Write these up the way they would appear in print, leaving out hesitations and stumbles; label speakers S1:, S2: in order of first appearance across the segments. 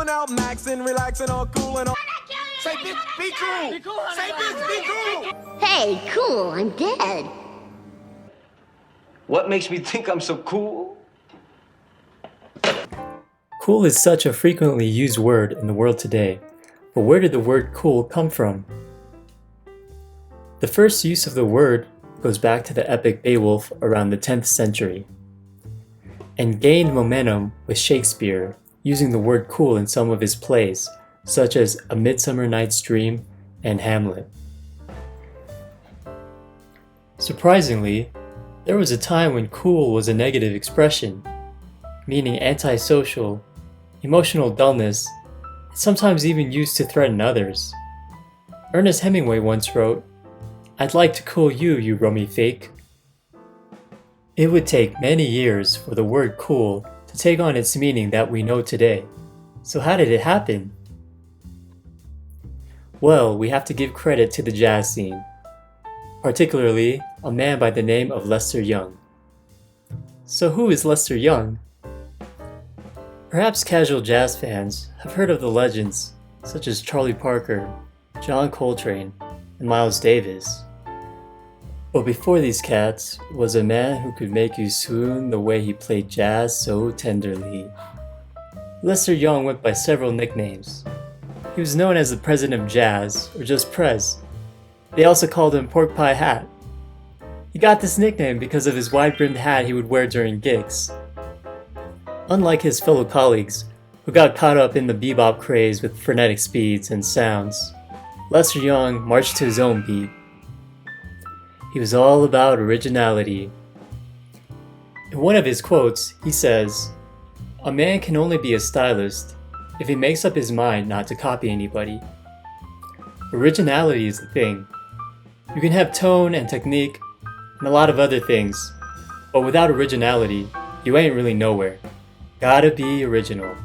S1: cooling out, maxing, relaxing, all cool and all. Say, bitch, be cool. Be cool, honey. Say, bitch, be cool.
S2: Hey, cool, I'm dead.
S3: What makes me think I'm so cool?
S4: Cool is such a frequently used word in the world today, but where did the word cool come from? The first use of the word goes back to the epic Beowulf around the 10th century, and gained momentum with Shakespeare using the word cool in some of his plays, such as A Midsummer Night's Dream and Hamlet. Surprisingly, there was a time when cool was a negative expression, meaning antisocial, emotional dullness, and sometimes even used to threaten others. Ernest Hemingway once wrote, "I'd like to cool you, you rummy fake." It would take many years for the word cool to take on its meaning that we know today. So how did it happen? Well, we have to give credit to the jazz scene, particularly a man by the name of Lester Young. So who is Lester Young? Perhaps casual jazz fans have heard of the legends such as Charlie Parker, John Coltrane, and Miles Davis. But before these cats was a man who could make you swoon the way he played jazz so tenderly. Lester Young went by several nicknames. He was known as the President of Jazz, or just Prez. They also called him Pork Pie Hat. He got this nickname because of his wide-brimmed hat he would wear during gigs. Unlike his fellow colleagues, who got caught up in the bebop craze with frenetic speeds and sounds, Lester Young marched to his own beat. He was all about originality. In one of his quotes, he says, "A man can only be a stylist if he makes up his mind not to copy anybody." Originality is the thing. You can have tone and technique and a lot of other things, but without originality, you ain't really nowhere. Gotta be original.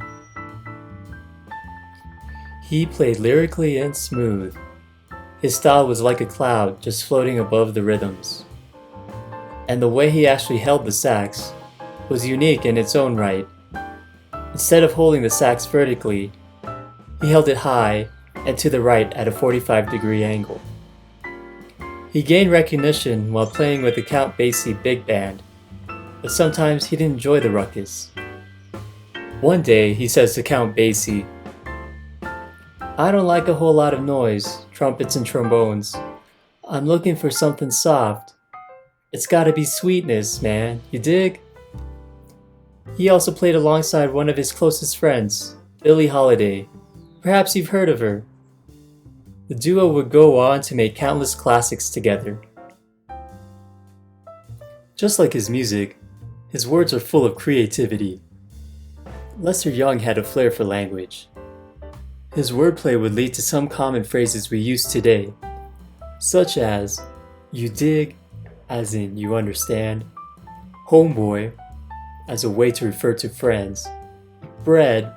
S4: He played lyrically and smooth. His style was like a cloud just floating above the rhythms. And the way he actually held the sax was unique in its own right. Instead of holding the sax vertically, he held it high and to the right at a 45-degree angle. He gained recognition while playing with the Count Basie Big Band, but sometimes he didn't enjoy the ruckus. One day, he says to Count Basie, "I don't like a whole lot of noise, trumpets and trombones. I'm looking for something soft. It's gotta be sweetness, man, you dig?" He also played alongside one of his closest friends, Billie Holiday. Perhaps you've heard of her. The duo would go on to make countless classics together. Just like his music, his words are full of creativity. Lester Young had a flair for language. His wordplay would lead to some common phrases we use today, such as, "you dig," as in you understand, "homeboy," as a way to refer to friends, "bread,"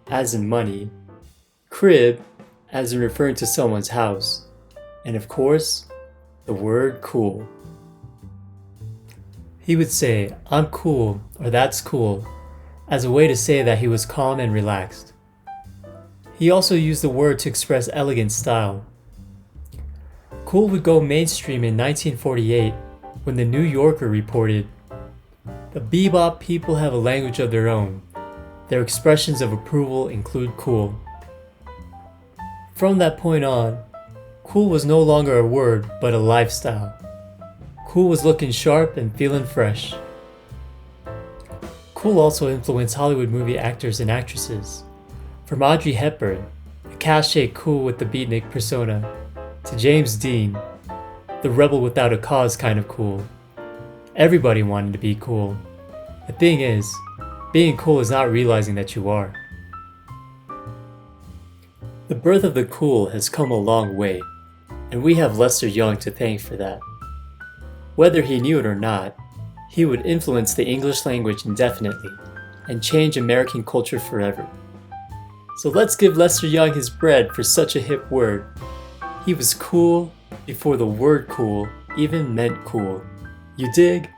S4: as in money, "crib," as in referring to someone's house, and of course, the word cool. He would say, "I'm cool," or "that's cool," as a way to say that he was calm and relaxed. He also used the word to express elegant style. Cool would go mainstream in 1948 when the New Yorker reported, "The bebop people have a language of their own. Their expressions of approval include cool." From that point on, cool was no longer a word but a lifestyle. Cool was looking sharp and feeling fresh. Cool also influenced Hollywood movie actors and actresses. From Audrey Hepburn, a cachet cool with the beatnik persona, to James Dean, the rebel without a cause kind of cool. Everybody wanted to be cool. The thing is, being cool is not realizing that you are. The birth of the cool has come a long way, and we have Lester Young to thank for that. Whether he knew it or not, he would influence the English language indefinitely and change American culture forever. So let's give Lester Young his bread for such a hip word. He was cool before the word cool even meant cool. You dig?